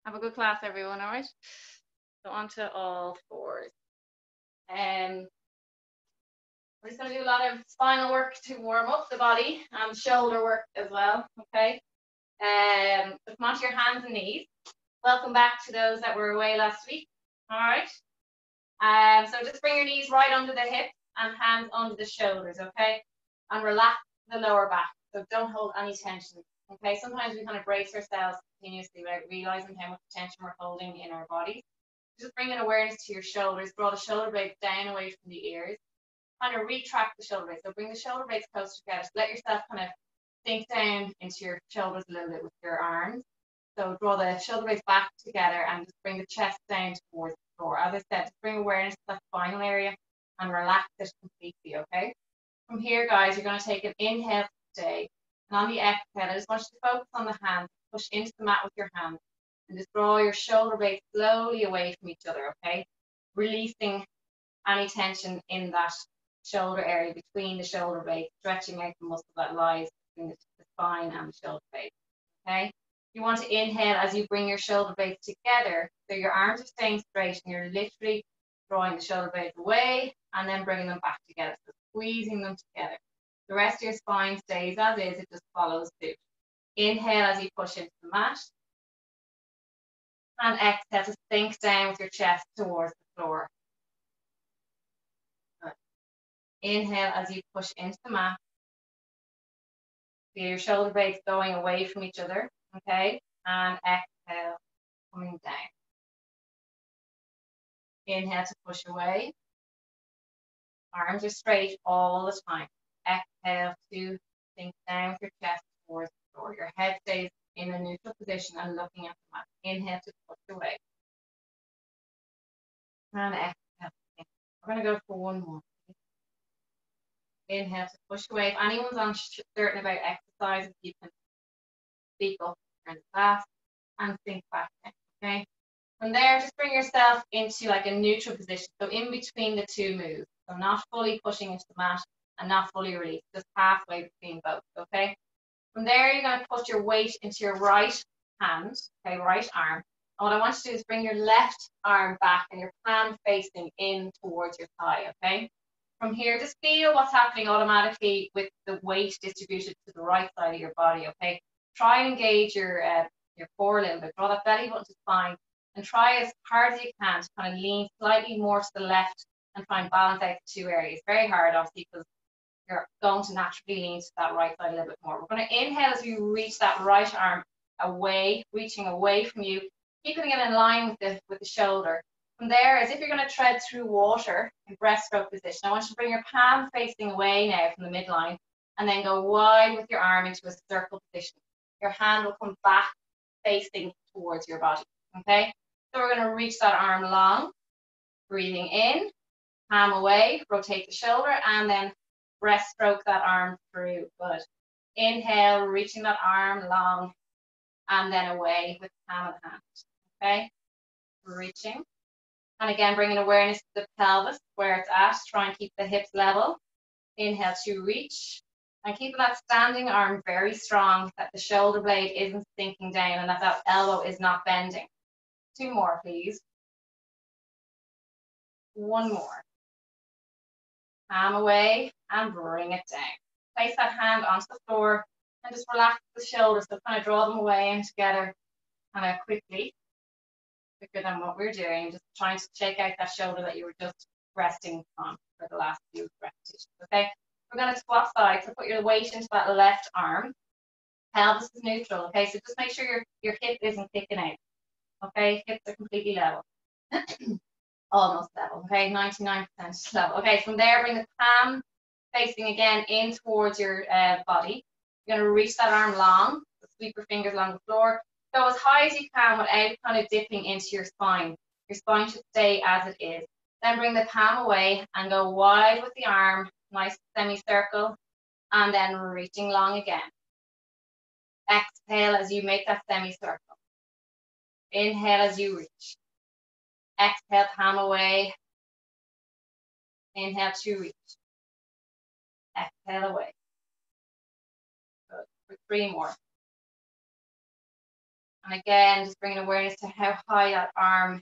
Have a good class, everyone, all right? So on to all fours. We're just going to do a lot of spinal work to warm up the body and shoulder work as well, okay? So come onto your hands and knees. Welcome back to those that were away last week, all right? So just bring your knees right under the hips and hands under the shoulders, okay? And relax the lower back, so don't hold any tension, okay? Sometimes we kind of brace ourselves continuously without realizing how much tension we're holding in our body. Just bring an awareness to your shoulders, draw the shoulder blades down away from the ears, kind of retract the shoulder blades. So bring the shoulder blades close together. So let yourself kind of sink down into your shoulders a little bit with your arms. So draw the shoulder blades back together and just bring the chest down towards the floor. As I said, just bring awareness to that spinal area and relax it completely, okay? From here, guys, you're going to take an inhale today. And on the exhale, I just want you to focus on the hands. Push into the mat with your hands. And just draw your shoulder blades slowly away from each other, okay? Releasing any tension in that shoulder area between the shoulder blades, stretching out the muscle that lies between the spine and the shoulder blades, okay? You want to inhale as you bring your shoulder blades together, so your arms are staying straight and you're literally drawing the shoulder blades away and then bringing them back together, so squeezing them together. The rest of your spine stays as is, it just follows suit. Inhale as you push into the mat. And exhale to sink down with your chest towards the floor. Good. Inhale as you push into the mat. Feel your shoulder blades going away from each other, okay? And exhale, coming down. Inhale to push away. Arms are straight all the time. Exhale to sink down with your chest towards the floor. Your head stays in a neutral position and looking at the mat. Inhale to push away. And exhale. We're going to go for one more. Inhale to push away. If anyone's uncertain about exercise, you can speak up during the class and sink back in, okay? From there, just bring yourself into like a neutral position. So in between the two moves. So not fully pushing into the mat and not fully released, just halfway between both, okay? From there, you're going to put your weight into your right hand, okay, right arm. And what I want you to do is bring your left arm back and your palm facing in towards your thigh, okay? From here, just feel what's happening automatically with the weight distributed to the right side of your body, okay? Try and engage your core a little bit. Draw that belly button to spine and try as hard as you can to kind of lean slightly more to the left and try and balance out the two areas. Very hard, obviously, because you're going to naturally lean to that right side a little bit more. We're going to inhale as we reach that right arm away, reaching away from you, keeping it in line with the shoulder. From there, as if you're going to tread through water in breaststroke position, I want you to bring your palm facing away now from the midline and then go wide with your arm into a circle position. Your hand will come back facing towards your body, okay? So we're going to reach that arm long, breathing in, palm away, rotate the shoulder, and then breaststroke that arm through. Good. Inhale, reaching that arm long, and then away with the palm of the hand, okay? Reaching. And again, bringing awareness to the pelvis, where it's at. Try and keep the hips level. Inhale to reach. And keeping that standing arm very strong, that the shoulder blade isn't sinking down and that elbow is not bending. Two more, please. One more. Palm away and bring it down. Place that hand onto the floor and just relax the shoulders. So kind of draw them away and together kind of quickly. Quicker than what we're doing, just trying to shake out that shoulder that you were just resting on for the last few repetitions, okay? We're going to swap sides, so put your weight into that left arm. Pelvis is neutral, okay? So just make sure your hip isn't kicking out, okay? Hips are completely level. Almost level, okay? 99% level. Okay, from there, bring the palm facing again in towards your body. You're going to reach that arm long, sweep your fingers along the floor. Go as high as you can without kind of dipping into your spine. Your spine should stay as it is. Then bring the palm away and go wide with the arm, nice semicircle, and then reaching long again. Exhale as you make that semicircle. Inhale as you reach. Exhale, palm away. Inhale to reach. Exhale away. Good. For three more. And again, just bringing awareness to how high that arm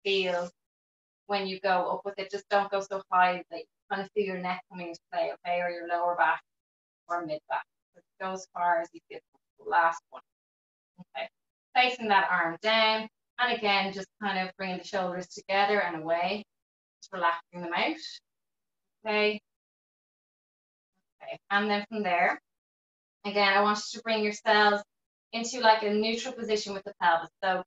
feels when you go up with it. Just don't go so high that you kind of feel your neck coming into play, okay, or your lower back or mid back. So go as far as you feel. Last one. Okay, facing that arm down, and again, just kind of bringing the shoulders together and away, just relaxing them out. Okay. Okay, and then from there, again, I want you to bring yourselves into like a neutral position with the pelvis. So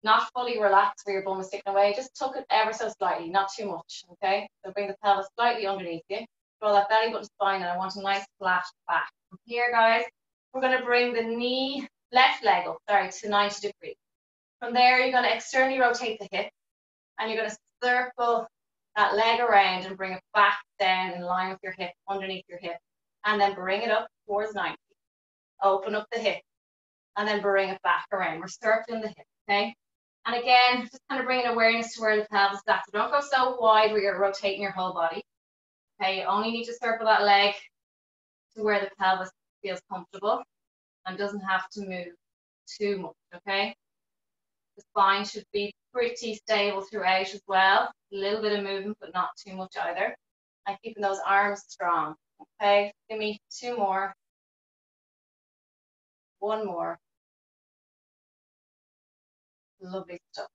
not fully relaxed where your bum is sticking away, just tuck it ever so slightly, not too much, okay? So bring the pelvis slightly underneath you, draw that belly button spine, and I want a nice flat back. From here, guys, we're gonna bring the left leg up, to 90 degrees. From there, you're gonna externally rotate the hip, and you're gonna circle that leg around and bring it back down in line with your hip, underneath your hip, and then bring it up towards 90. Open up the hip, and then bring it back around. We're circling the hip, okay? And again, just kind of bringing awareness to where the pelvis is at. So don't go so wide where you're rotating your whole body. Okay, you only need to circle that leg to where the pelvis feels comfortable and doesn't have to move too much, okay? The spine should be pretty stable throughout as well. A little bit of movement, but not too much either. And keeping those arms strong, okay? Give me 2 more. 1 more. Lovely stuff.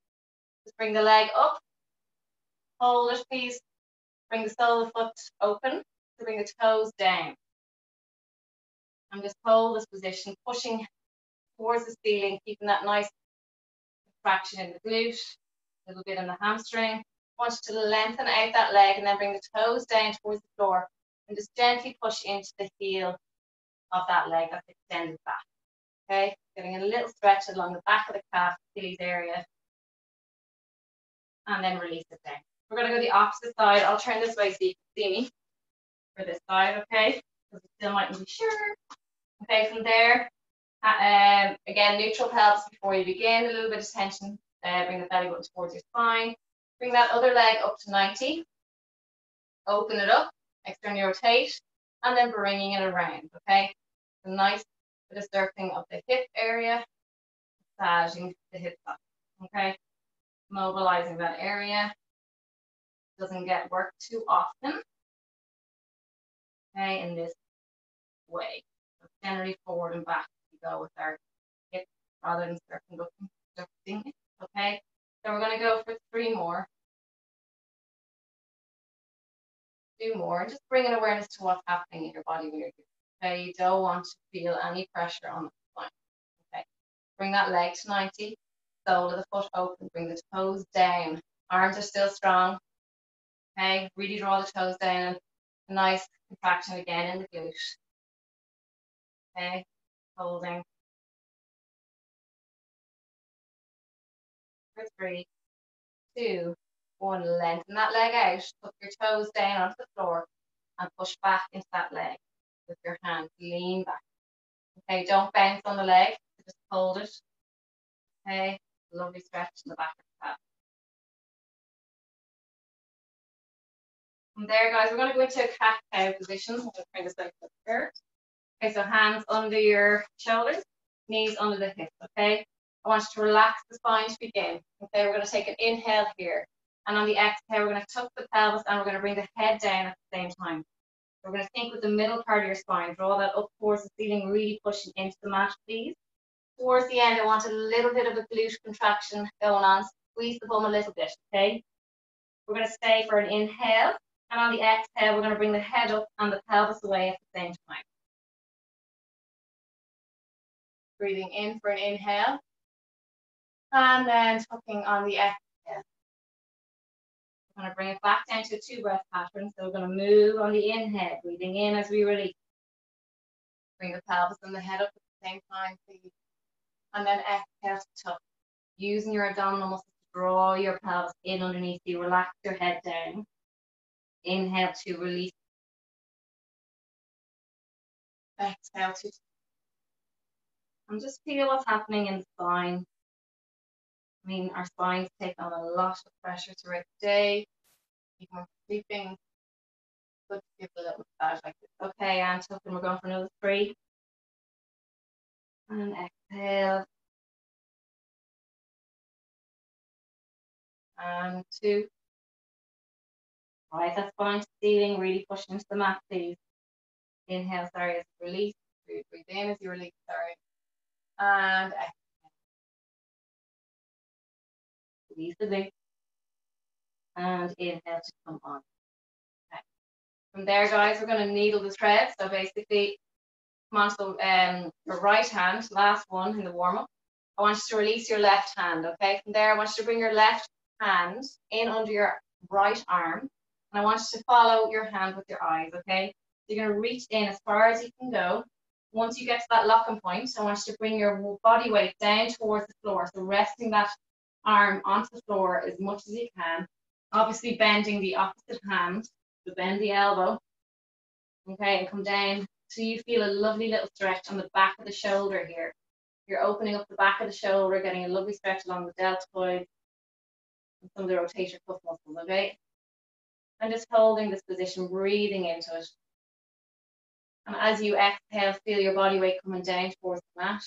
Just bring the leg up, hold it, please. Bring the sole of the foot open, to bring the toes down. And just hold this position, pushing towards the ceiling, keeping that nice contraction in the glute, a little bit in the hamstring. I want you to lengthen out that leg and then bring the toes down towards the floor and just gently push into the heel of that leg that's extended back. Okay, getting a little stretch along the back of the calf, Achilles area, and then release it down. We're going to go the opposite side. I'll turn this way so you can see me for this side, okay? Because you still mightn't be sure. Okay, from there, again, neutral pelvis before you begin. A little bit of tension. Bring the belly button towards your spine. Bring that other leg up to 90. Open it up, externally rotate, and then bringing it around, okay? A nice bit of circling of the hip area, massaging the hip up, okay? Mobilizing that area. Doesn't get worked too often, okay, in this way. So generally forward and back we go with our hip rather than circling it, okay? So we're going to go for 3 more. 2 more, and just bringing awareness to what's happening in your body when you're doing it, okay? You don't want to feel any pressure on the spine, okay? Bring that leg to 90, sole of the foot open, bring the toes down. Arms are still strong, okay? Really draw the toes down, a nice contraction again in the glute, okay? Holding. For 3, 2, 1, lengthen that leg out, put your toes down onto the floor and push back into that leg with your hands, lean back. Okay, don't bounce on the leg, just hold it. Okay, lovely stretch in the back of the calf. From there, guys, we're going to go into a cat-cow position. I'm going to bring this like this. Okay, so hands under your shoulders, knees under the hips, okay? I want you to relax the spine to begin. Okay, we're going to take an inhale here. And on the exhale, we're going to tuck the pelvis and we're going to bring the head down at the same time. We're going to think with the middle part of your spine. Draw that up towards the ceiling, really pushing into the mat, please. Towards the end, I want a little bit of a glute contraction going on. Squeeze the bum a little bit, okay? We're going to stay for an inhale. And on the exhale, we're going to bring the head up and the pelvis away at the same time. Breathing in for an inhale. And then tucking on the exhale. We're going to bring it back down to a 2-breath pattern. So we're going to move on the inhale, breathing in as we release. Bring the pelvis and the head up at the same time, please. And then exhale to tuck. Using your abdominal muscles to draw your pelvis in underneath you. Relax your head down. Inhale to release. Exhale to tuck. And just feel what's happening in the spine. I mean, our spines take on a lot of pressure throughout the day. Even when we're sleeping. Good to give a little massage like this. Okay, and tucking. We're going for another 3. And exhale. and 2. Right, that's fine. Ceiling, really pushing into the mat, please. Inhale, sorry, as you release. Breathe in as you release, sorry. And exhale. Release the glutes. And inhale to come on. Okay. From there, guys, we're going to needle the thread. So basically, come on to your right hand, last one in the warm-up. I want you to release your left hand, okay? From there, I want you to bring your left hand in under your right arm. And I want you to follow your hand with your eyes, okay? So you're going to reach in as far as you can go. Once you get to that locking point, I want you to bring your body weight down towards the floor. So resting that arm onto the floor as much as you can. Obviously bending the opposite hand. So bend the elbow, okay, and come down. So you feel a lovely little stretch on the back of the shoulder here. You're opening up the back of the shoulder, getting a lovely stretch along the deltoid and some of the rotator cuff muscles, okay? And just holding this position, breathing into it. And as you exhale, feel your body weight coming down towards the mat.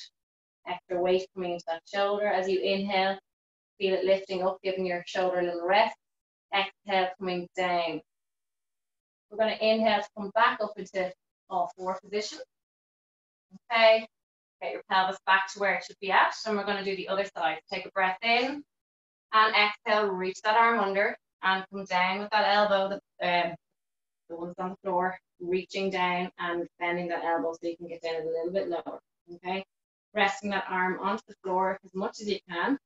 Extra weight coming into that shoulder. As you inhale, feel it lifting up, giving your shoulder a little rest. Exhale, coming down. We're going to inhale to come back up into all 4 position. Okay. Get your pelvis back to where it should be at. And we're going to do the other side. Take a breath in and exhale, reach that arm under and come down with that elbow, the one that's on the floor, reaching down and bending that elbow so you can get down a little bit lower. Okay. Resting that arm onto the floor as much as you can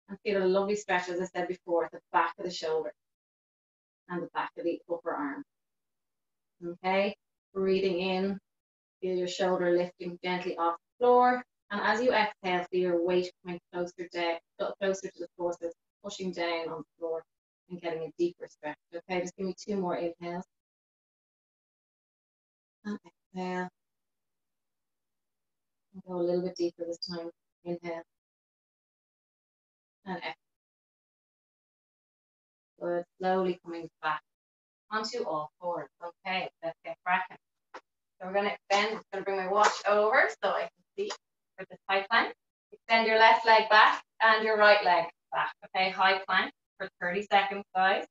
and feel a lovely stretch, as I said before, at the back of the shoulder and the back of the upper arm. Okay. Breathing in, feel your shoulder lifting gently off the floor. And as you exhale, feel your weight coming closer to the floor, so it's pushing down on the floor and getting a deeper stretch. Okay, just give me 2 more inhales. And exhale. And go a little bit deeper this time. Inhale. And exhale. Good. Slowly coming back onto all 4s. Okay, let's get cracking. So we're going to extend. I'm going to bring my watch over so I can see for this high plank. Extend your left leg back and your right leg back. Okay, high plank for 30 seconds, guys.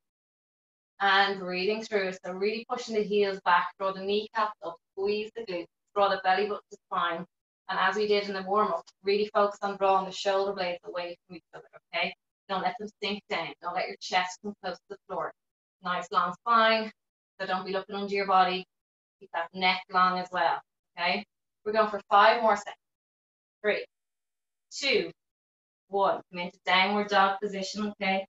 And breathing through. So really pushing the heels back, draw the kneecaps up, squeeze the glutes, draw the belly button to spine. And as we did in the warm-up, really focus on drawing the shoulder blades away from each other, okay? Don't let them sink down. Don't let your chest come close to the floor. Nice long spine, so don't be looking under your body. Keep that neck long as well, okay? We're going for 5 more seconds. 3, 2, 1. Come into downward dog position, okay?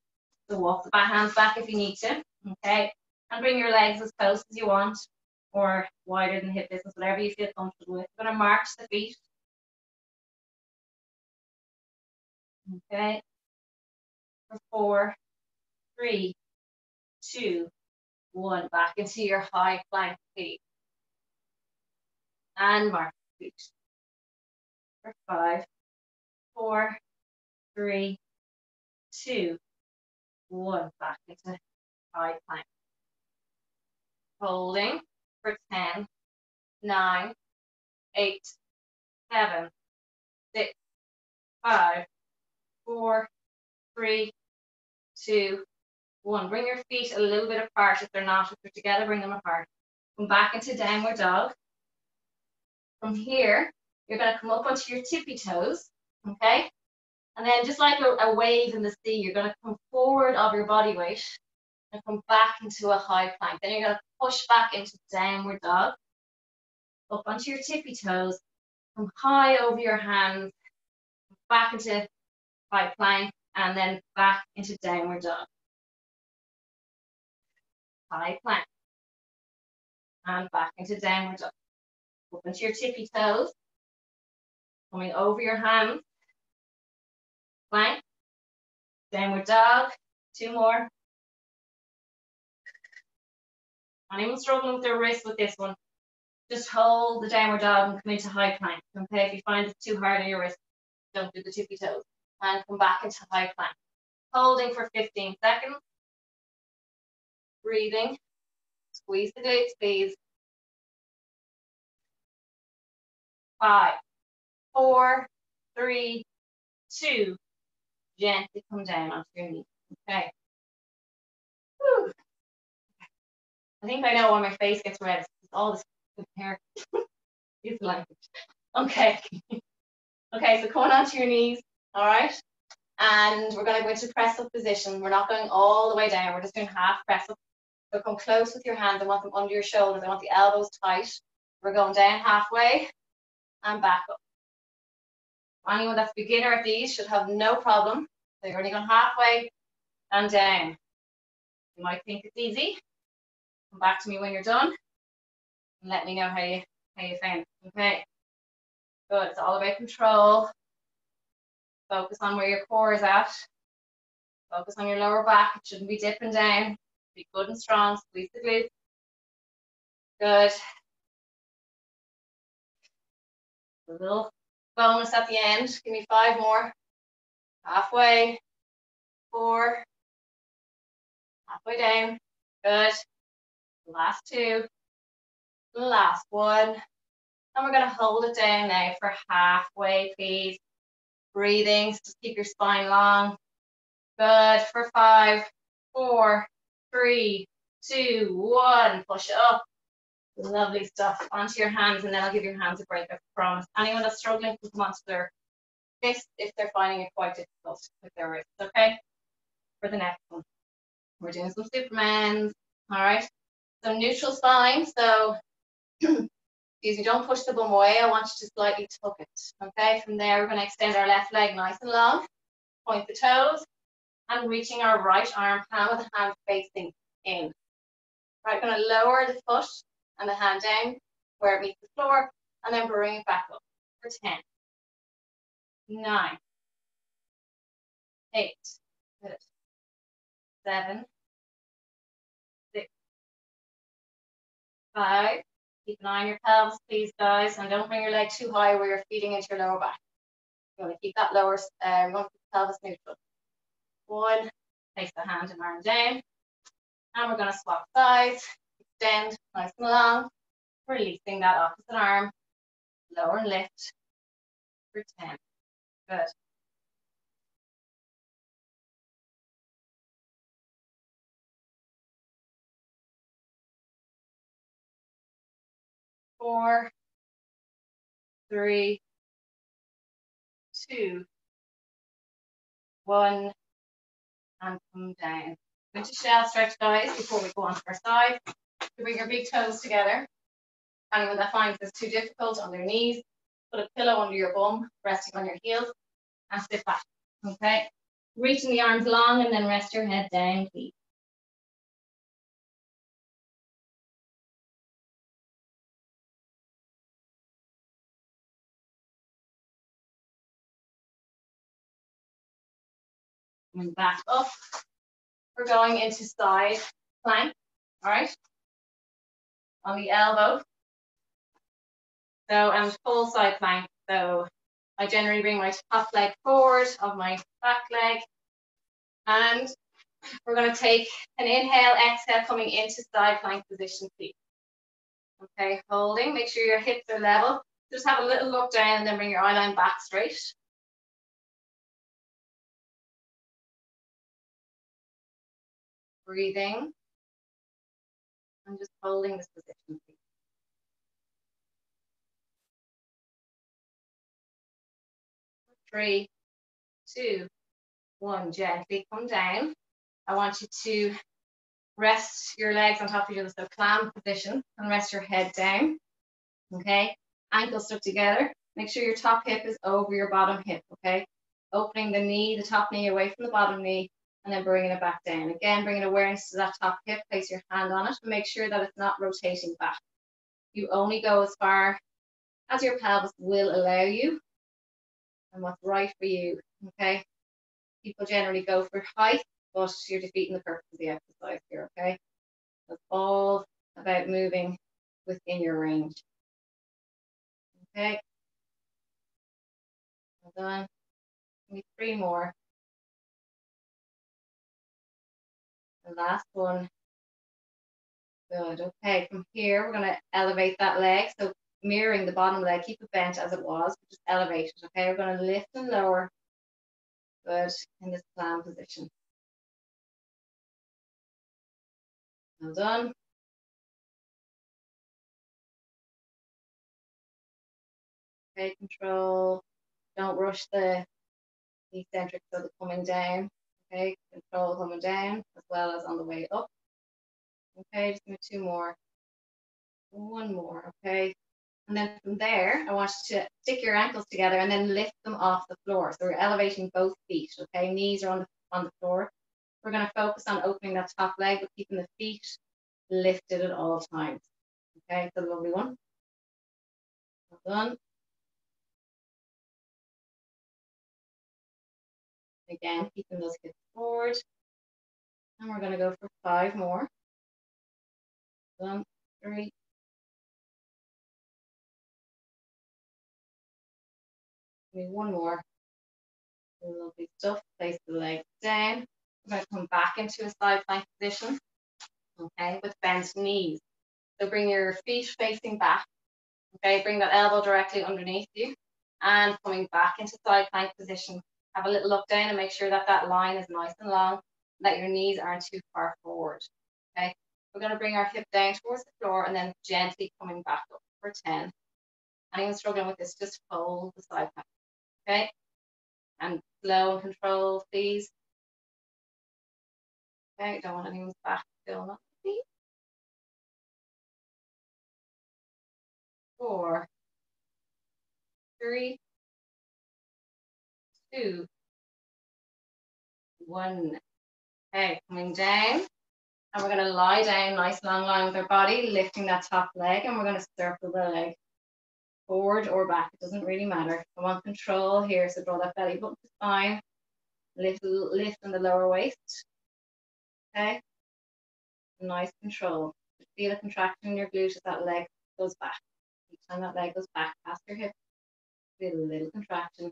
So walk the hands back if you need to, okay? And bring your legs as close as you want or wider than hip distance, whatever you feel comfortable with. We're going to march the feet. Okay. For 4, 3, 2, 1. Back into your high plank feet. And march the feet. For 5, 4, 3, 2, 1. Back into high plank. Holding for 10, 9, 8, 7, 6, 5, 4, 3, 2, 1. Bring your feet a little bit apart if they're not. If they're together, bring them apart. Come back into downward dog. From here, you're going to come up onto your tippy toes, okay? And then just like a wave in the sea, you're going to come forward of your body weight and come back into a high plank. Then you're going to push back into downward dog. Up onto your tippy toes. Come high over your hands. Back into high plank. And then back into downward dog. High plank. And back into downward dog. Up into your tippy toes. Coming over your hands. Plank. Downward dog. 2 more. Anyone struggling with their wrist with this one, just hold the downward dog and come into high plank. Okay, if you find it too hard on your wrist, don't do the tippy toes. And come back into high plank. Holding for 15 seconds. Breathing. Squeeze the glutes, please. 5, 4, 3, 2. Gently come down onto your knees. Okay. I think I know why my face gets red. It's all this hair. It's like, okay. Okay, so coming onto your knees, all right? And we're going to go into press up position. We're not going all the way down. We're just doing half press up. So come close with your hands. I want them under your shoulders. I want the elbows tight. We're going down halfway and back up. Anyone that's beginner at these should have no problem. So you're only going halfway and down. You might think it's easy. Come back to me when you're done and let me know how you found it. Okay. Good. It's all about control. Focus on where your core is at. Focus on your lower back. It shouldn't be dipping down. Be good and strong. Squeeze the glutes. Good. A little bonus at the end. Give me 5 more. Halfway. 4. Halfway down. Good. Last 2. Last 1. And we're going to hold it down now for halfway, please. Breathing. Just keep your spine long. Good. For 5, 4, 3, 2, 1. Push it up. Lovely stuff. Onto your hands, and then I'll give your hands a break, I promise. Anyone that's struggling can come onto their fists if they're finding it quite difficult with their wrists, okay? For the next one, we're doing some Supermans, all right? So neutral spine, so excuse me, don't push the bum away. I want you to slightly tuck it, okay? From there, we're going to extend our left leg nice and long, point the toes, and reaching our right arm, palm of the hand facing in. Right, going to lower the foot and the hand down where it meets the floor, and then bring it back up for 10, 9, 8, good, 7, 6, 5. Keep an eye on your pelvis, please, guys, and don't bring your leg too high where you're feeding into your lower back. You want to keep that lower, pelvis neutral. 1, place the hand and arm down, and we're going to swap sides. Extend nice and long, releasing that opposite arm, lower and lift for 10. Good. 4, 3, 2, 1, and come down. Into shell stretch, guys, before we go on to our side. To bring your big toes together. Anyone that finds this too difficult, on their knees, put a pillow under your bum, resting on your heels, and sit back. Okay? Reaching the arms long, and then rest your head down, please. And back up. We're going into side plank, all right? On the elbow. So, and full side plank. So, I generally bring my top leg forward of my back leg. And we're going to take an inhale, exhale, coming into side plank position, please. Okay, holding. Make sure your hips are level. Just have a little look down and then bring your eye line back straight. Breathing. And just holding this position, please. 3, 2, 1. Gently come down. I want you to rest your legs on top of each other, so clam position, and rest your head down. Okay, ankles stuck together. Make sure your top hip is over your bottom hip. Okay, opening the knee, the top knee away from the bottom knee, and then bringing it back down. Again, bringing awareness to that top hip. Place your hand on it and make sure that it's not rotating back. You only go as far as your pelvis will allow you and what's right for you. Okay, people generally go for height, but you're defeating the purpose of the exercise here. Okay, it's all about moving within your range. Okay, well done. Need 3 more. The last one. Good. Okay, from here we're going to elevate that leg. So mirroring the bottom leg, keep it bent as it was, but just elevate it. Okay, we're going to lift and lower. Good. In this clam position. Well done. Okay, control. Don't rush the eccentric, so the coming down. Okay, control coming down as well as on the way up. Okay, just give me two more. One more, okay. And then from there, I want you to stick your ankles together and then lift them off the floor. So we're elevating both feet, okay? Knees are on the floor. We're going to focus on opening that top leg, but keeping the feet lifted at all times. Okay, it's a lovely one. Well done. Again, keeping those hips forward. And we're going to go for 5 more. Well done. 3. Give me 1 more. Lovely stuff. Place the legs down. We're going to come back into a side plank position. Okay, with bent knees. So bring your feet facing back. Okay, bring that elbow directly underneath you. And coming back into side plank position. Have a little look down and make sure that that line is nice and long, that your knees aren't too far forward. Okay, we're going to bring our hip down towards the floor and then gently coming back up for 10. Anyone struggling with this, just hold the side plank. Okay, and slow and control, please. Okay, don't want anyone's back still not feet. 4, 3, 2, 1. Okay, coming down. And we're going to lie down, nice long line with our body, lifting that top leg, and we're going to circle the leg forward or back. It doesn't really matter. I want control here, so draw that belly button to spine. Lift in the lower waist. Okay. Nice control. Feel a contraction in your glute as that leg goes back. Each time that leg goes back past your hip, feel a little contraction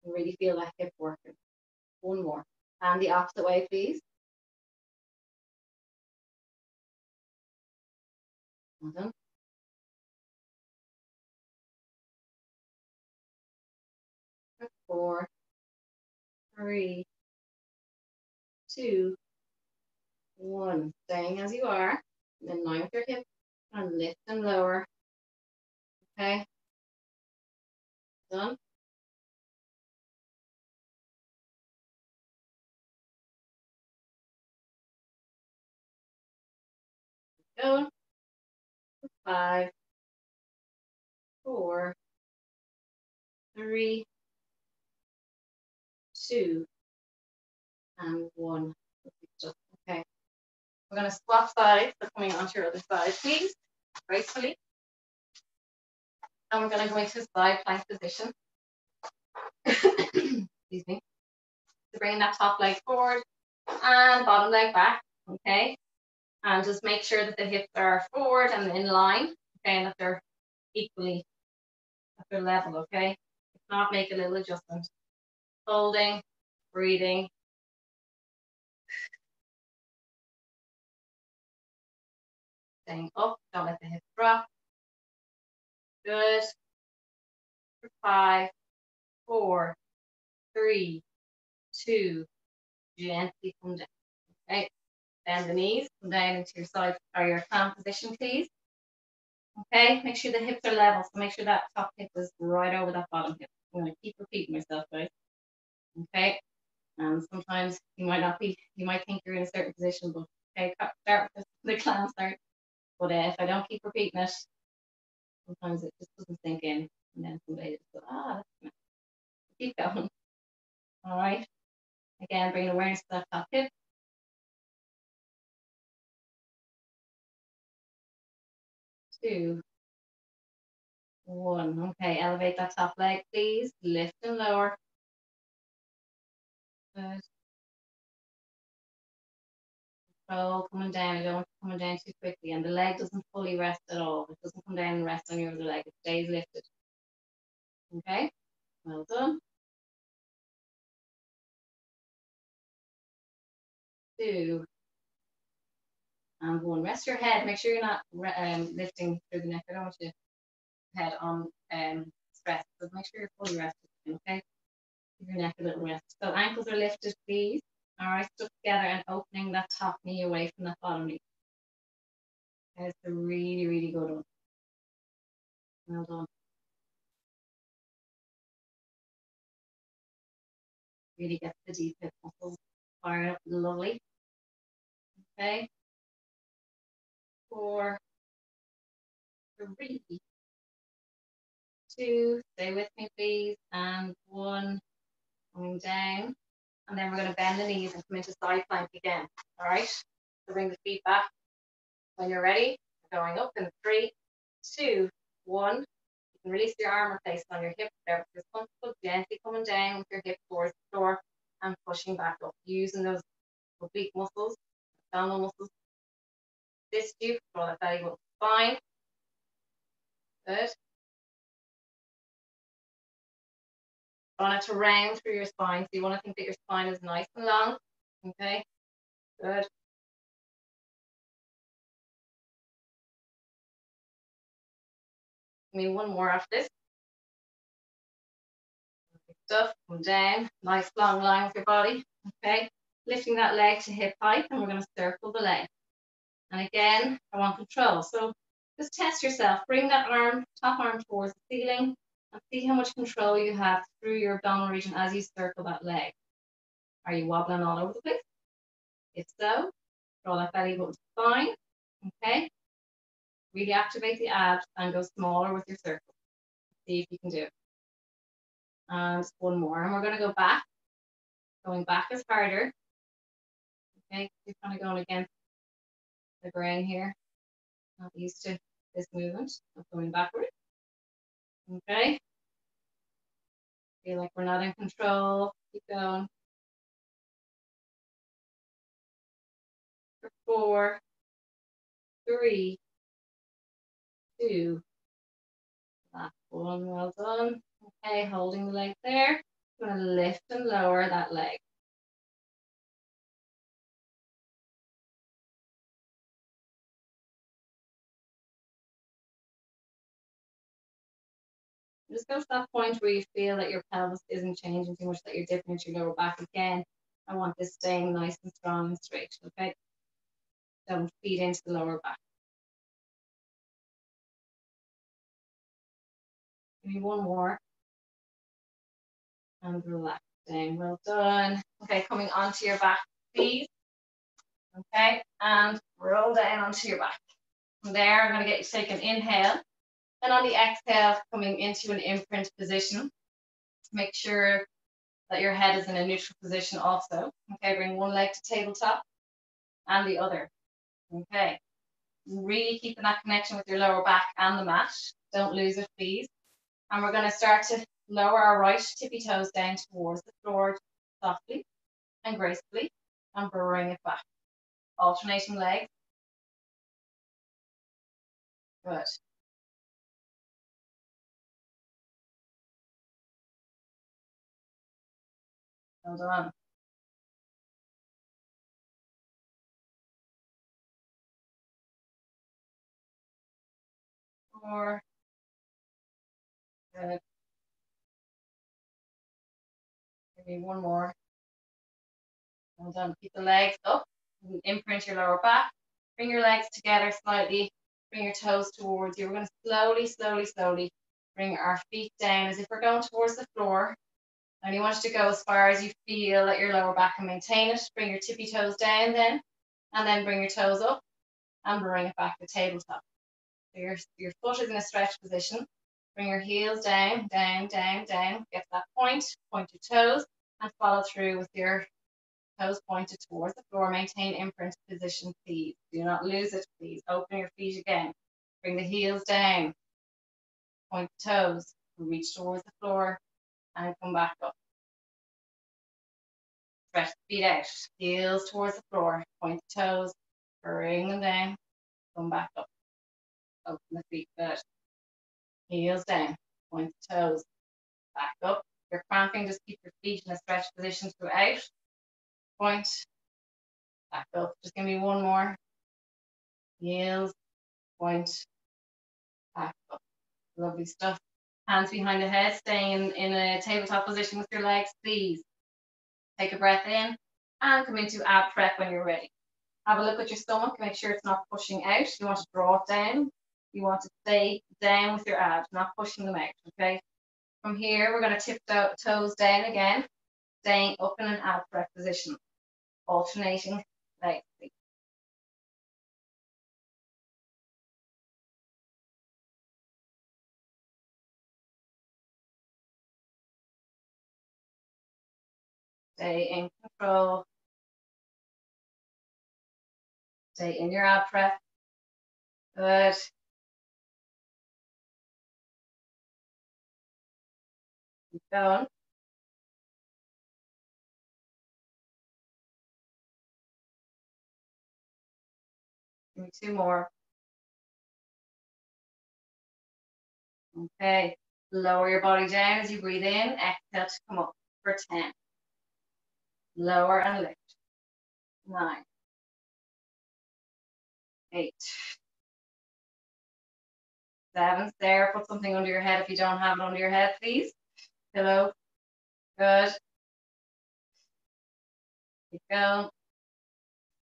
and really feel that hip working. 1 more. And the opposite way, please. Well done. 4, 3, 2, 1. Staying as you are. And then line with your hip and lift and lower. Okay. Done. Go. 5, 4, 3, 2, and 1. Okay. We're going to swap sides. So coming onto your other side, please, gracefully. And we're going to go into a side plank position. Excuse me. So bringing that top leg forward and bottom leg back. Okay. And just make sure that the hips are forward and in line. Okay, and that they're equally at their level. Okay. If not, make a little adjustment. Holding, breathing. Staying up, don't let the hips drop. Good. 5, 4, 3, 2, gently come down. Okay, bend the knees, come down into your side or your clamp position, please. Okay, make sure the hips are level, so make sure that top hip is right over that bottom hip. I'm going to keep repeating myself, guys. Okay, and sometimes you might think you're in a certain position, but okay, start with the clamp start. But if I don't keep repeating it, sometimes it just doesn't sink in, and then someday it's go, that's nice. Keep going. All right. Again, bring awareness to that top hip. 2, 1. Okay, elevate that top leg, please. Lift and lower. Good. Control coming down. You don't want it coming down too quickly. And the leg doesn't fully rest at all. It doesn't come down and rest on your other leg. It stays lifted. Okay, well done. 2, and 1. Rest your head. Make sure you're not lifting through the neck. I don't want your head on stress. So make sure you're fully rested. Okay, give your neck a little rest. So ankles are lifted, please. All right, stuck together and opening that top knee away from that bottom knee. That's a really, really good one. Well done. Really get the deep hip muscles firing up. Lovely. Okay. 4, 3, 2, stay with me please, and 1, coming down. And then we're going to bend the knees and come into side plank again. All right. So bring the feet back. When you're ready, we're going up in 3, 2, 1. You can release your arm or place it on your hip, whatever feels comfortable. Gently coming down with your hip towards the floor and pushing back up, using those oblique muscles, abdominal muscles. This you control that belly will fine. Good. You want it to round through your spine, so you want to think that your spine is nice and long. Okay. Good. Give me one more after this. Good stuff. Come down. Nice long line with your body. Okay. Lifting that leg to hip height, and we're going to circle the leg. And again, I want control. So just test yourself. Bring that arm, top arm towards the ceiling, and see how much control you have through your abdominal region as you circle that leg. Are you wobbling all over the place? If so, draw that belly button to spine. Okay. Really activate the abs and go smaller with your circle. See if you can do it. And one more. And we're going to go back. Going back is harder. Okay. You're kind of going against the grain here. Not used to this movement of going backward. Okay. Feel like we're not in control. Keep going. For 4, 3, 2. Last one. Well done. Okay, holding the leg there. I'm going to lift and lower that leg. Just go to that point where you feel that your pelvis isn't changing too much, that you're dipping into your lower back again. I want this staying nice and strong and straight, okay? Don't feed into the lower back. Give me one more. And relax down. Well done. Okay, coming onto your back, please. Okay, and roll down onto your back. From there, I'm going to get you to take an inhale. And on the exhale, coming into an imprint position. Make sure that your head is in a neutral position also. Okay, bring one leg to tabletop and the other. Okay, really keeping that connection with your lower back and the mat. Don't lose it, please. And we're going to start to lower our right tippy toes down towards the floor softly and gracefully and bring it back. Alternating legs. Good. Well done. Four. Good. Maybe one more. Well done. Keep the legs up. Imprint your lower back. Bring your legs together slightly. Bring your toes towards you. We're going to slowly, slowly, slowly bring our feet down as if we're going towards the floor. And you want you to go as far as you feel that your lower back can maintain it. Bring your tippy toes down then. And then bring your toes up and bring it back to tabletop. So your foot is in a stretch position. Bring your heels down, down, down, down. Get to that point. Point your toes and follow through with your toes pointed towards the floor. Maintain imprint position, please. Do not lose it, please. Open your feet again. Bring the heels down. Point the toes. Reach towards the floor and come back up. Stretch the feet out. Heels towards the floor. Point the toes. Bring them down. Come back up. Open the feet. Good. Heels down. Point the toes. Back up. If you're cramping, just keep your feet in a stretch position throughout. Point. Back up. Just give me one more. Heels. Point. Back up. Lovely stuff. Hands behind the head, staying in a tabletop position with your legs, please. Take a breath in and come into ab prep when you're ready. Have a look at your stomach, make sure it's not pushing out. You want to draw it down. You want to stay down with your abs, not pushing them out, okay? From here, we're going to tip the toes down again. Staying up in an out breath position, alternating legs. Stay in control. Stay in your out breath. Good. Keep going. Give me 2 more. Okay. Lower your body down as you breathe in. Exhale to come up for 10. Lower and lift. 9. 8. 7. There. Put something under your head if you don't have it under your head, please. Pillow. Good. Keep going.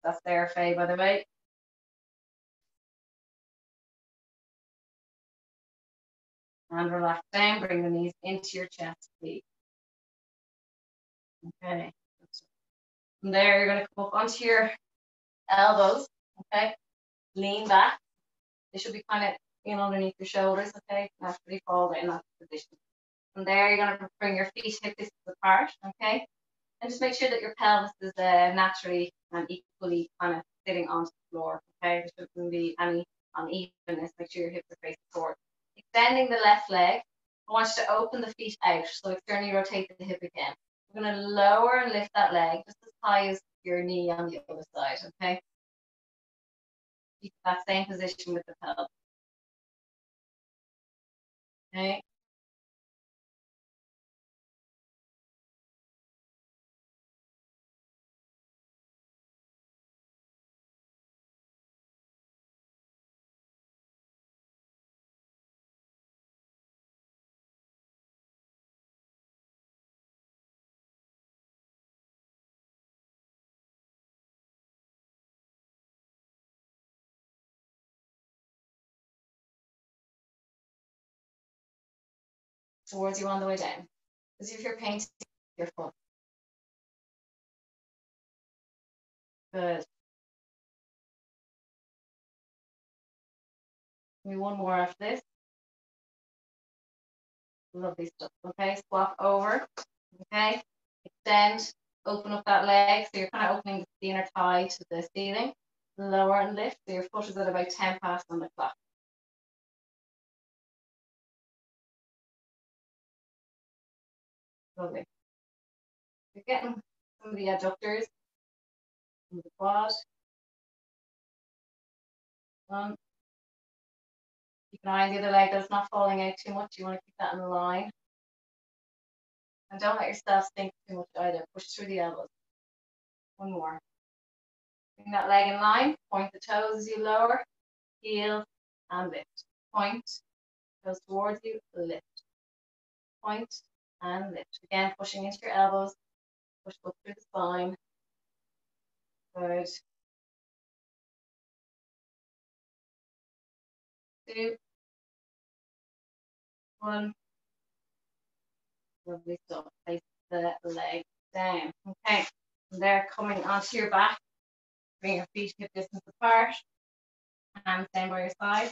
That's there, Faye, by the way. And relax down. Bring the knees into your chest, please. Okay. From there, you're going to come up onto your elbows. Okay. Lean back. They should be kind of in underneath your shoulders. Okay. Naturally fall in that position. From there, you're going to bring your feet hip distance apart. Okay. And just make sure that your pelvis is naturally and equally kind of sitting onto the floor. Okay. There shouldn't be any unevenness. Make sure your hips are facing forward. Extending the left leg. I want you to open the feet out. So externally rotate the hip again. We're going to lower and lift that leg just as high as your knee on the other side. Okay. Keep that same position with the pelvis. Okay. Towards you on the way down. As if you're painting your foot. Good. Give me 1 more after this. Lovely stuff. Okay, swap over. Okay, extend, open up that leg. So you're kind of opening the inner thigh to the ceiling. Lower and lift. So your foot is at about 10 past on the clock. Lovely. You're getting some of the adductors in the quad. Keep an eye on the other leg that's not falling out too much. You want to keep that in line. And don't let yourself sink too much either. Push through the elbows. 1 more. Bring that leg in line. Point the toes as you lower. Heel and lift. Point. Goes towards you. Lift. Point and lift. Again, pushing into your elbows. Push up through the spine. Good. 2. 1. Lovely stuff. Place the leg down. Okay. From there, coming onto your back. Bring your feet hip distance apart. Hands down by your side.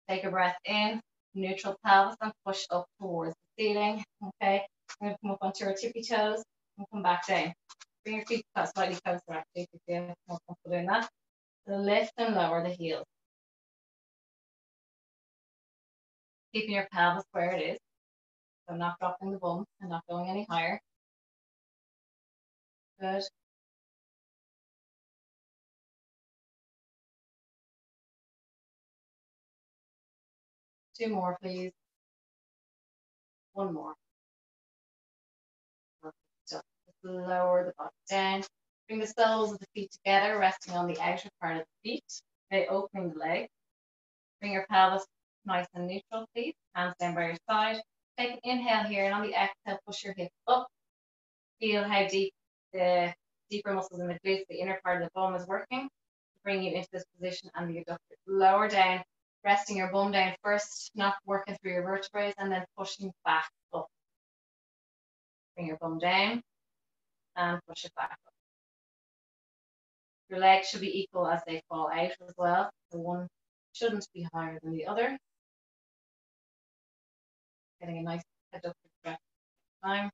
Take a breath in. Neutral pelvis and push up towards the ceiling. Okay. I'm going to come up onto your tippy toes and come back down. Bring your feet slightly closer actually if you feel more comfortable doing that. So lift and lower the heels. Keeping your pelvis where it is. So not dropping the bum and not going any higher. Good. 2 more, please. 1 more. So lower the body down. Bring the soles of the feet together, resting on the outer part of the feet. Okay, opening the leg. Bring your pelvis nice and neutral, please. Hands down by your side. Take an inhale here, and on the exhale, push your hips up. Feel how deep the deeper muscles in the glutes, the inner part of the bum is working. Bring you into this position and the adductor. Lower down, resting your bum down first, not working through your vertebrae, and then pushing back up. Bring your bum down. and push it back up. Your legs should be equal as they fall out as well. So one shouldn't be higher than the other. Getting a nice adductor stretch time.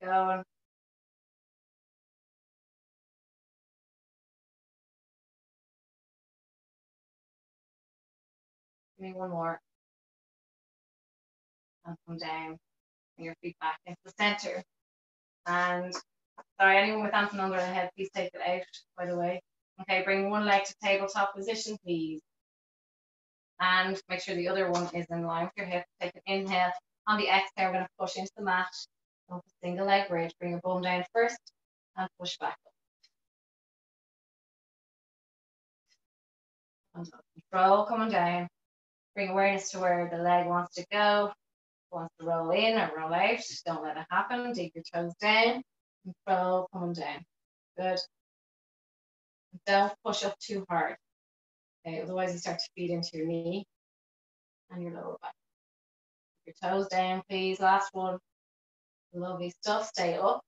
Going. Give me one more. And come down. Bring your feet back into the center. And sorry, anyone with anything under the head, please take it out, by the way. Okay, bring one leg to tabletop position, please. And make sure the other one is in line with your hip. Take an inhale. On the exhale, we're going to push into the mat. Go for single leg bridge. Bring your bum down first and push back up. And control coming down. Bring awareness to where the leg wants to go. Wants to roll in or roll out. Don't let it happen. Dig your toes down. Control coming down. Good. Don't push up too hard. Okay, otherwise you start to feed into your knee and your lower back. Keep your toes down, please. Last one. Lovely stuff. Stay up.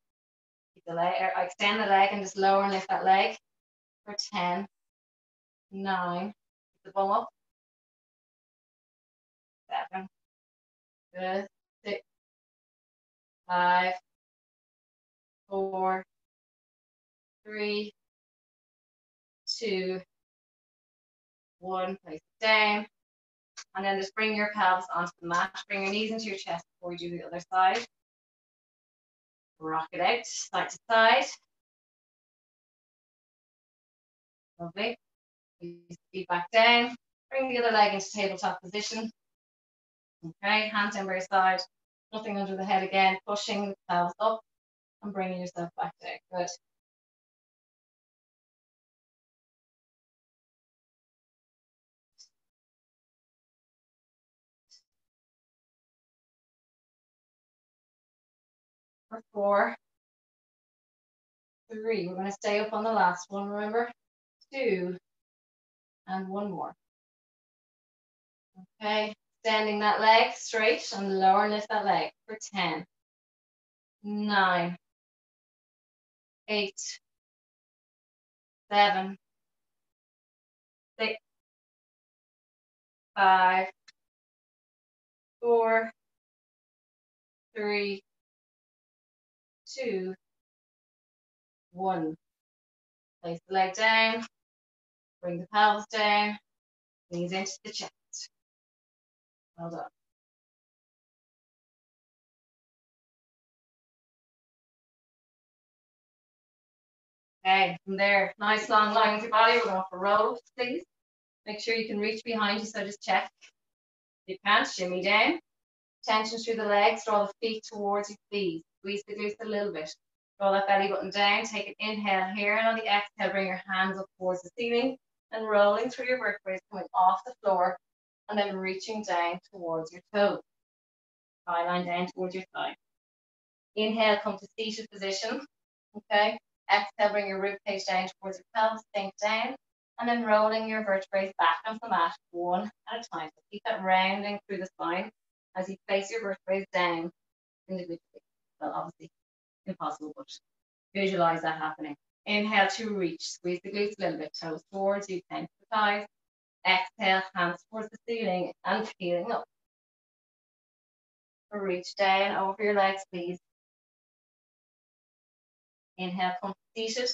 Keep the leg, or extend the leg and just lower and lift that leg for 10, 9. Keep the bum up. 7. Good. 6, 5, 4, 3, 2, 1. Place it down. And then just bring your pelvis onto the mat. Bring your knees into your chest before you do the other side. Rock it out, side to side. Lovely. Feet back down. Bring the other leg into tabletop position. Okay, hands down by your side. Nothing under the head again. Pushing the pelvis up and bringing yourself back down. Good. For 4, 3. We're going to stay up on the last one, remember? 2, and 1 more. Okay, extending that leg straight and lower and lift that leg for 10, 9, 8, 7, 6, 5, 4, 3, 2, 1. Place the leg down, bring the pelvis down, knees into the chest. Well done. Okay, from there, nice long line with your body. We're going for roll, please. Make sure you can reach behind you, so just check. If you can't, shimmy down. Tension through the legs, draw the feet towards your feet. Squeeze the glutes a little bit. Draw that belly button down. Take an inhale here, and on the exhale, bring your hands up towards the ceiling and rolling through your vertebrae, coming off the floor, and then reaching down towards your toes. Thigh line down towards your thigh. Inhale, come to seated position. Okay. Exhale, bring your rib cage down towards your pelvis, sink down, and then rolling your vertebrae back onto the mat one at a time. So keep that rounding through the spine as you place your vertebrae down individually. Well, obviously impossible, but visualize that happening. Inhale to reach, squeeze the glutes a little bit, toes towards you, tense the thighs. Exhale, hands towards the ceiling and feeling up. Reach down over your legs, please. Inhale, come seated.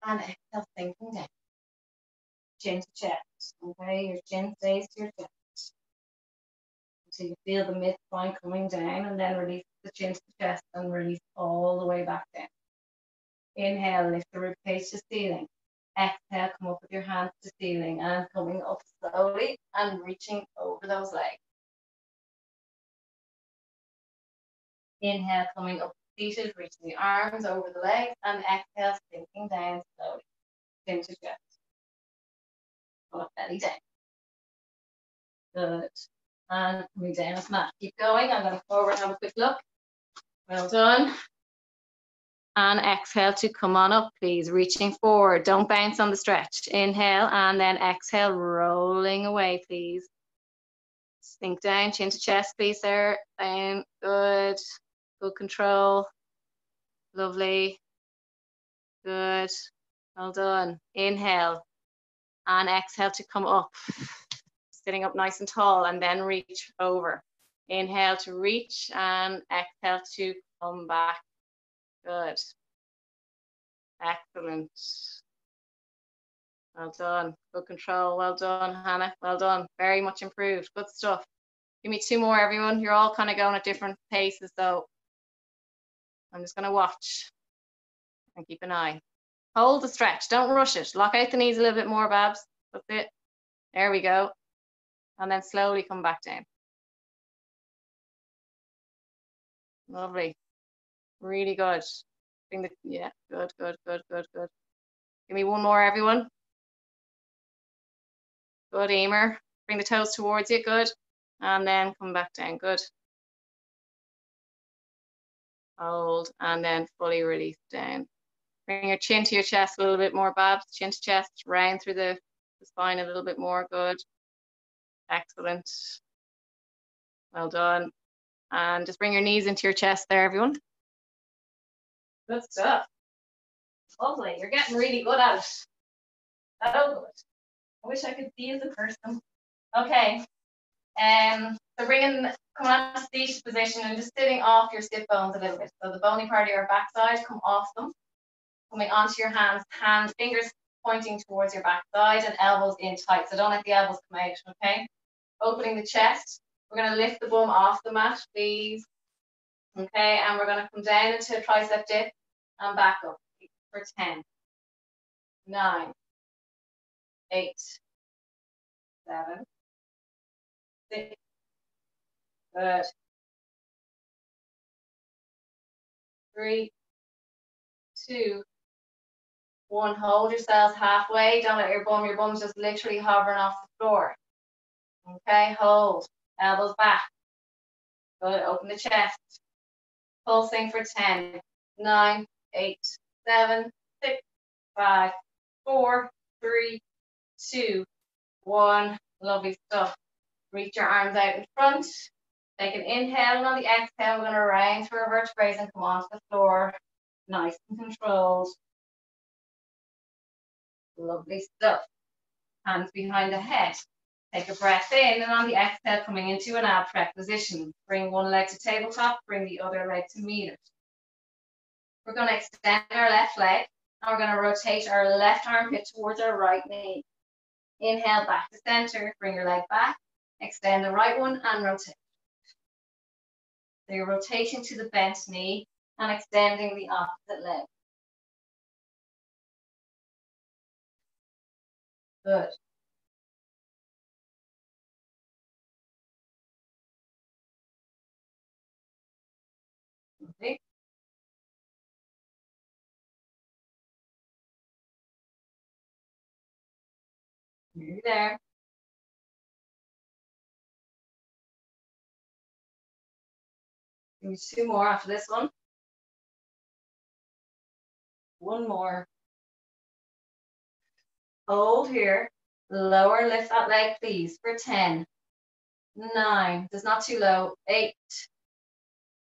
And exhale, sinking down. Chin to chest. Okay, your chin stays to your chest. So you feel the midspine coming down, and then release the chin to the chest and release all the way back down. Inhale, lift the rib cage to ceiling. Exhale, come up with your hands to ceiling and coming up slowly and reaching over those legs. Inhale, coming up seated, reaching the arms over the legs, and exhale, sinking down slowly. Chin to chest. Pull up belly down. Good. And coming down as mat. Keep going. I'm going to forward, have a quick look. Well done. And exhale to come on up, please. Reaching forward. Don't bounce on the stretch. Inhale and then exhale, rolling away, please. Sink down, chin to chest, please, there. Down. Good. Good control. Lovely. Good. Well done. Inhale and exhale to come up. Sitting up nice and tall, and then reach over. Inhale to reach and exhale to come back. Good. Excellent. Well done. Good control. Well done, Hannah. Well done. Very much improved. Good stuff. Give me 2 more, everyone. You're all kind of going at different paces, so I'm just going to watch and keep an eye. Hold the stretch. Don't rush it. Lock out the knees a little bit more, Babs. That's it. There we go. And then slowly come back down. Lovely. Really good. Yeah, good. Give me 1 more, everyone. Good, Emer. Bring the toes towards you. Good. And then come back down. Good. Hold, and then fully release down. Bring your chin to your chest a little bit more, Babs. Chin to chest, round through the spine a little bit more. Good. Excellent. Well done. And just bring your knees into your chest there, everyone. Good stuff. Lovely. You're getting really good at it. So good. I wish I could see you as a person. Okay. So coming on to seated position and just sitting off your sit bones a little bit. So the bony part of your backside, come off them. Coming onto your hands, fingers pointing towards your backside and elbows in tight. So don't let the elbows come out, okay? Opening the chest. We're going to lift the bum off the mat, please. Okay, and we're going to come down into a tricep dip and back up for 10, 9, 8, 7, 6, good, 3, 2, 1. Hold yourselves halfway. Don't let your bum's just literally hovering off the floor. Okay, hold, elbows back. Good, open the chest. Pulsing for 10, 9, 8, 7, 6, 5, 4, 3, 2, 1. Lovely stuff. Reach your arms out in front. Take an inhale, and on the exhale, we're going to round through our vertebrae and come onto the floor. Nice and controlled. Lovely stuff. Hands behind the head. Take a breath in, and on the exhale, coming into an abstract position. Bring one leg to tabletop, bring the other leg to meet it. We're going to extend our left leg, and we're going to rotate our left armpit towards our right knee. Inhale back to center, bring your leg back, extend the right one and rotate. So you're rotating to the bent knee and extending the opposite leg. Good. Okay. Nearly there. Give me 2 more after this one. 1 more. Hold here. Lower and lift that leg, please, for 10, 9, that's not too low, 8,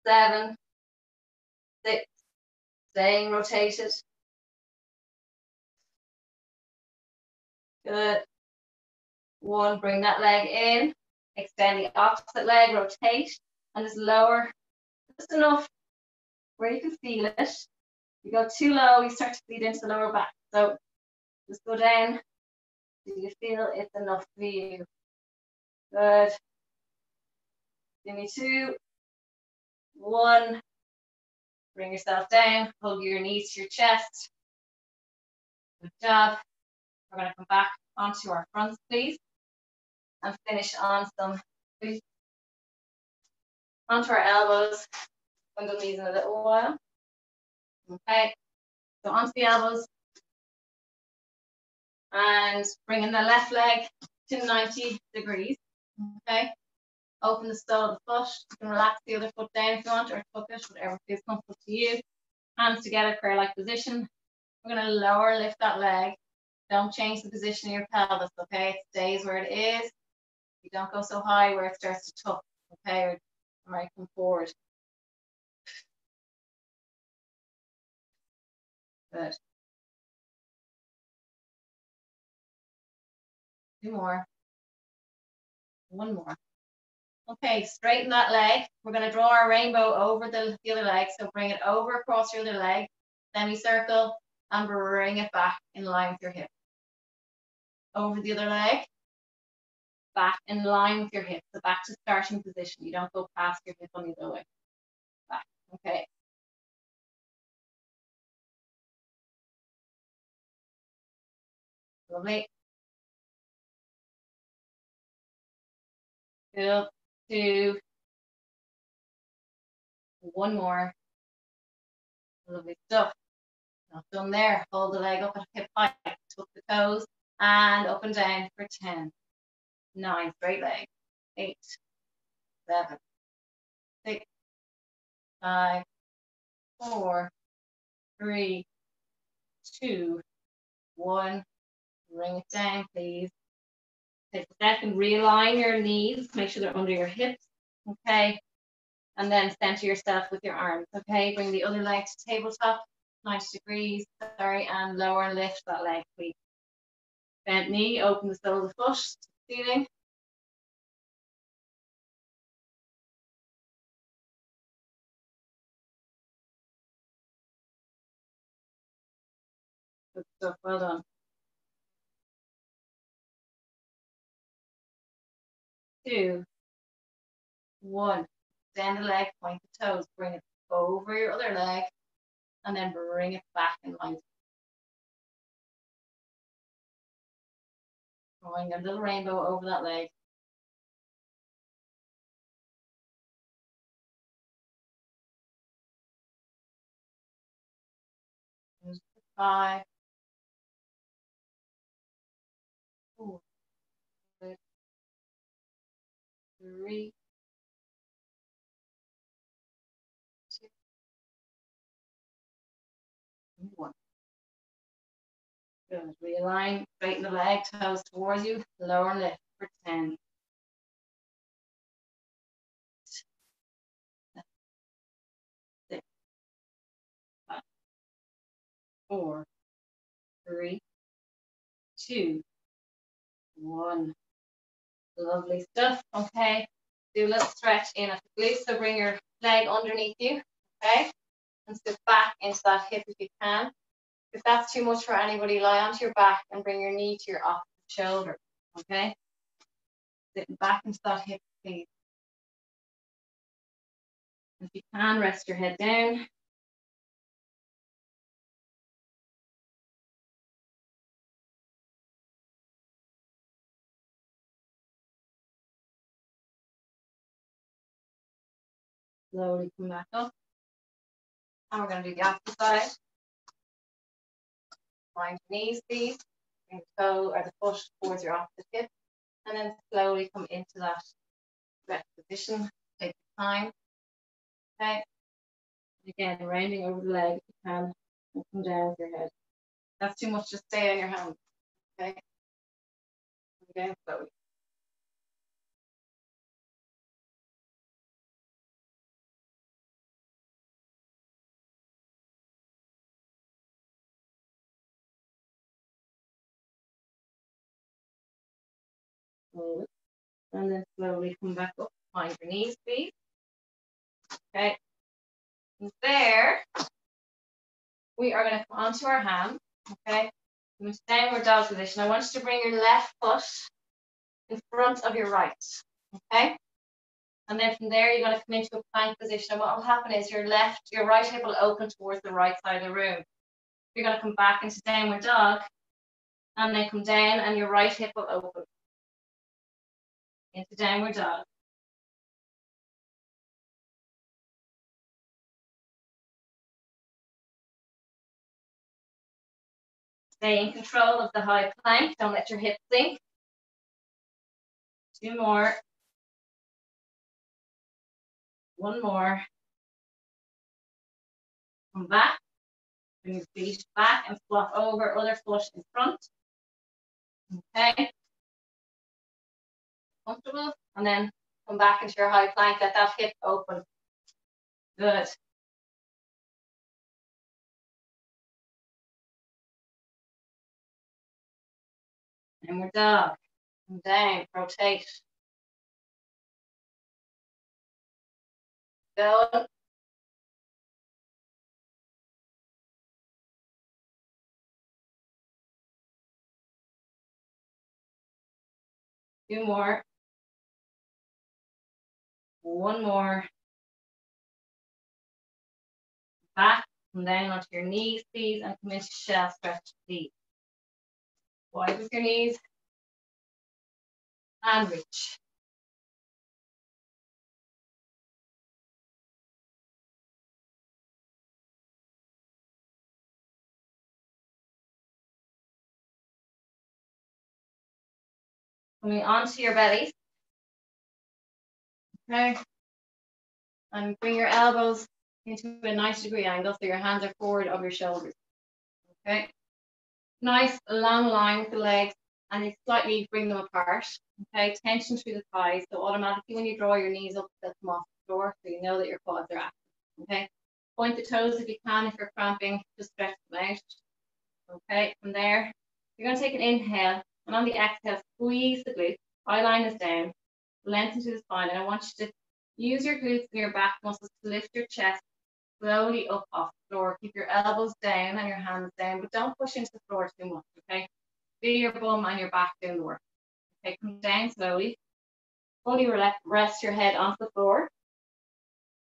7, 6, staying rotated. Good. 1, bring that leg in, extend the opposite leg, rotate, and just lower just enough where you can feel it. If you go too low, you start to bleed into the lower back. So just go down. Do you feel it's enough for you? Good. Give me 2, 1. Bring yourself down. Hug your knees to your chest. Good job. We're going to come back onto our fronts, please, and finish on some, onto our elbows. Bend the knees in a little while. Okay. So onto the elbows. And bringing the left leg to 90 degrees. Okay. Open the sole of the foot. You can relax the other foot down if you want, or tuck it, whatever feels comfortable to you. Hands together, prayer-like position. We're going to lower, lift that leg. Don't change the position of your pelvis, okay? It stays where it is. You don't go so high where it starts to tuck, okay? All right, come forward. Good. 2 more. 1 more. Okay, straighten that leg. We're going to draw our rainbow over the other leg. So bring it over across your other leg, semicircle, and bring it back in line with your hip. Over the other leg, back in line with your hip. So back to starting position. You don't go past your hip on the other way. Back. Okay. Lovely. Good. 2. 1 more. Lovely stuff. Not done there. Hold the leg up at hip height. Tuck the toes and up and down for 10. 9. Straight leg. 8. 7. 6. 5. 4. 3. 2. 1. Bring it down, please. Take a second. Realign your knees. Make sure they're under your hips. Okay. And then center yourself with your arms. Okay. Bring the other leg to tabletop. 90 degrees. Sorry. And lower and lift that leg, please. Bent knee. Open the sole of the foot to the ceiling. Good stuff. Well done. 2. 1. Extend the leg, point the toes, bring it over your other leg, and then bring it back in line. Drawing a little rainbow over that leg. There's 5. 4. 3. 2. 1. Good. Realign, straighten the leg, toes towards you, lower and lift for 10. 6. 5. 4. 3. 2. 1. Lovely stuff. Okay. Do a little stretch in at the glutes. So bring your leg underneath you. Okay. And sit back into that hip if you can. If that's too much for anybody, lie onto your back and bring your knee to your opposite shoulder. Okay. Sitting back into that hip, please. If you can, rest your head down. Slowly come back up. And we're going to do the opposite side. Find your knees, please. Bring the toe or the foot towards your opposite hip. And then slowly come into that rest position. Take your time. Okay. Again, rounding over the leg if you can. And come down with your head. That's too much, just stay on your hands. Okay. Again, slowly. Slowly. And then slowly come back up. Find your knees, please. Okay. And there, we are going to come onto our hands. Okay. Into downward dog position. I want you to bring your left foot in front of your right. Okay. And then from there, you're going to come into a plank position. And what will happen is your right hip will open towards the right side of the room. You're going to come back into downward dog. And then come down and your right hip will open. Into downward dog. Stay in control of the high plank. Don't let your hips sink. 2 more. 1 more. Come back. Bring your feet back and flop over, other foot in front. Okay. Comfortable. And then come back into your high plank. Let that hip open. Good. And we're dog. And down, rotate. Go. 2 more. 1 more. Back and down onto your knees, please, and come into shell stretch, please. Wide with your knees. And reach. Coming onto your belly. Okay. And bring your elbows into a 90-degree angle so your hands are forward of your shoulders. Okay. Nice long line with the legs, and you slightly bring them apart. Okay. Tension through the thighs. So automatically when you draw your knees up, they'll come off the floor, so you know that your quads are active. Okay. Point the toes if you can. If you're cramping, just stretch them out. Okay. From there, you're going to take an inhale, and on the exhale, squeeze the glutes. Eyeline is down. Lengthen to the spine, and I want you to use your glutes and your back muscles to lift your chest slowly up off the floor. Keep your elbows down and your hands down, but don't push into the floor too much, okay? Feel your bum and your back doing the work. Okay, come down slowly. Fully rest your head onto the floor.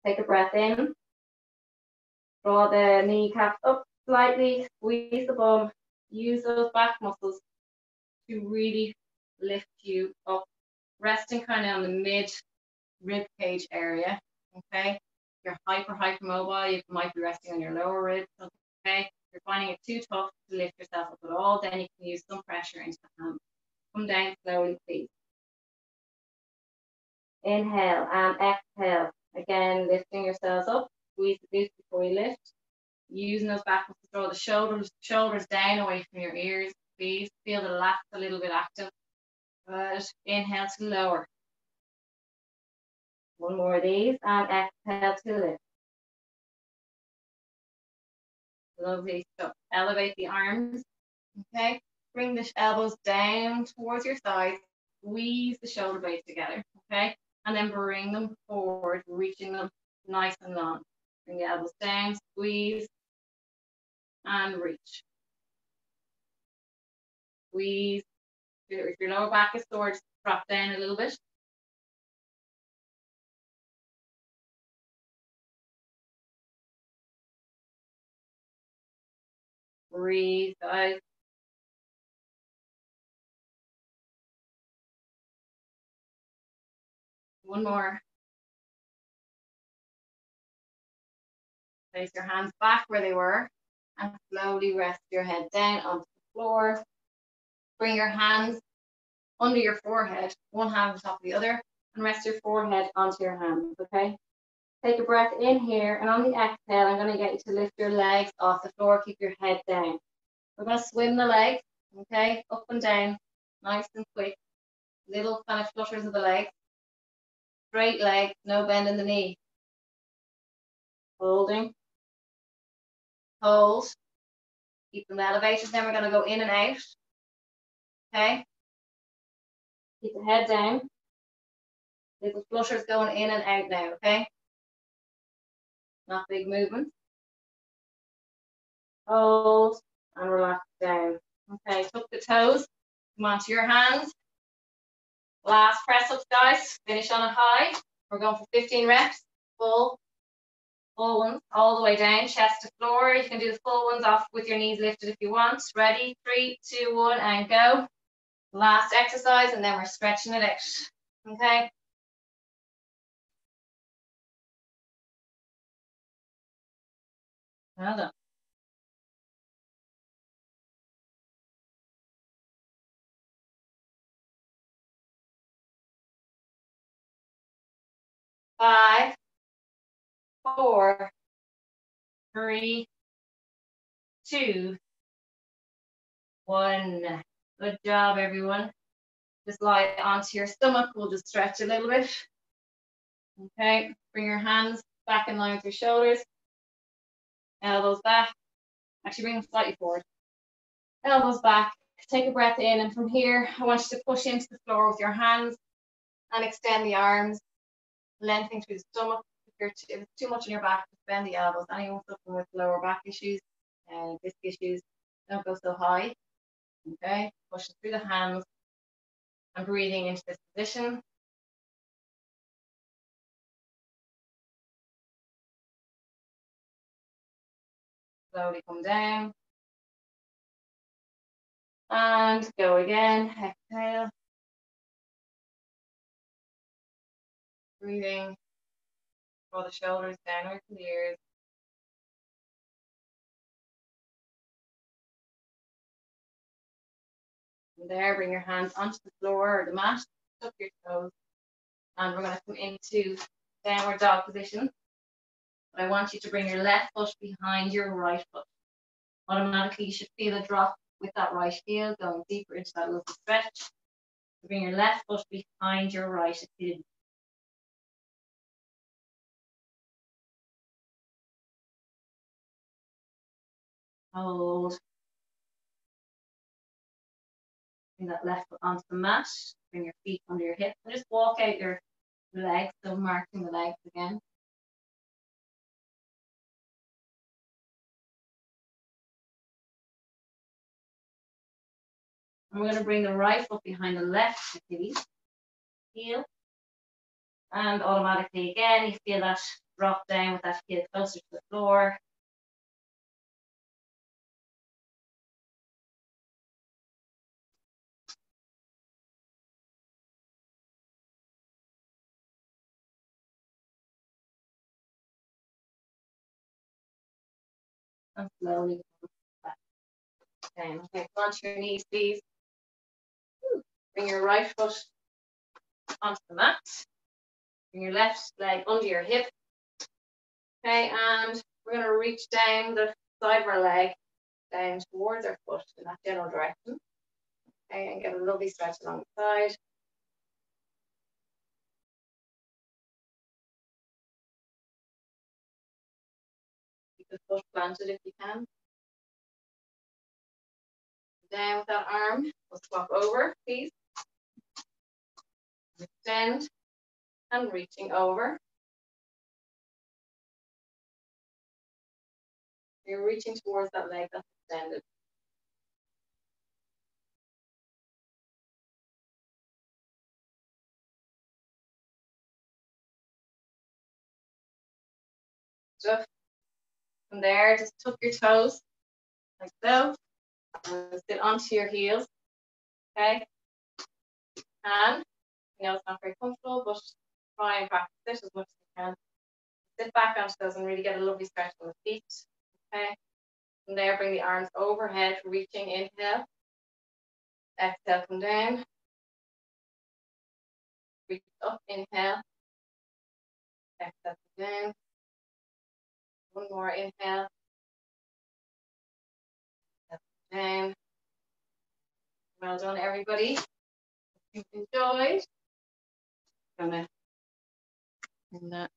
Take a breath in. Draw the kneecaps up slightly. Squeeze the bum. Use those back muscles to really lift you up. Resting kind of on the mid rib cage area, okay? You're hypermobile, you might be resting on your lower ribs, okay? If you're finding it too tough to lift yourself up at all, then you can use some pressure into the hands. Come down slowly, please. Inhale and exhale. Again, lifting yourselves up. Squeeze the glutes before you lift. Using those back muscles to draw the shoulders down away from your ears. Please feel the lats a little bit active. Good. Inhale to lower. 1 more of these, and exhale to lift. Lovely stuff. Elevate the arms, okay? Bring the elbows down towards your sides. Squeeze the shoulder blades together, okay? And then bring them forward, reaching them nice and long. Bring the elbows down, squeeze, and reach. Squeeze. If your lower back is sore, just drop down a little bit. Breathe, guys. One more. Place your hands back where they were and slowly rest your head down onto the floor. Bring your hands under your forehead, one hand on top of the other, and rest your forehead onto your hands, okay? Take a breath in here, and on the exhale, I'm going to get you to lift your legs off the floor, keep your head down. We're going to swim the legs, okay? Up and down, nice and quick. Little kind of flutters of the legs. Straight leg, no bend in the knee. Holding. Hold. Keep them elevated, then we're going to go in and out. Okay? Keep the head down. Little flutters going in and out now, okay? Not big movements. Hold and relax down. Okay, tuck the toes. Come onto your hands. Last press ups, guys. Finish on a high. We're going for 15 reps. Full ones all the way down, chest to floor. You can do the full ones off with your knees lifted if you want. Ready? 3, 2, 1, and go. Last exercise, and then we're stretching it out. Okay. Well done. 5, 4, 3, 2, 1. Good job, everyone. Just lie onto your stomach. We'll just stretch a little bit. Okay, bring your hands back in line with your shoulders. Elbows back. Actually, bring them slightly forward. Elbows back, Take a breath in, and from here, I want you to push into the floor with your hands and extend the arms, lengthening through the stomach. If it's too much in your back, bend the elbows. Anyone suffering with lower back issues and disc issues, don't go so high. Okay, pushing through the hands and breathing into this position. Slowly come down. And go again. Exhale. Breathing. Draw the shoulders downwards to the ears. From there, bring your hands onto the floor or the mat. Tuck your toes. And we're going to come into downward dog position. But I want you to bring your left foot behind your right foot. Automatically, you should feel a drop with that right heel, going deeper into that little stretch. Bring your left foot behind your right heel. Hold. Bring that left foot onto the mat. Bring your feet under your hips. And just walk out your legs, so marking the legs again. And we're going to bring the right foot behind the left Achilles heel. And automatically again, you feel that drop down with that heel closer to the floor. And slowly back down. Okay, come onto your knees, please. Bring your right foot onto the mat. Bring your left leg under your hip. Okay, and we're going to reach down the side of our leg down towards our foot in that general direction. Okay, and get a lovely stretch along the side. Keep the foot planted if you can. Down with that arm. We'll swap over, please. Extend and reaching over. You're reaching towards that leg that's extended. Stuff. From there, just tuck your toes like so. And sit onto your heels. Okay. And I know it's not very comfortable, but try and practice it as much as you can. Sit back onto those and really get a lovely stretch on the feet. Okay. From there, bring the arms overhead, reaching, inhale. Exhale, come down. Reach up, inhale. Exhale, come down. One more, inhale. Exhale, come down. Well done, everybody. If you've enjoyed, I'm gonna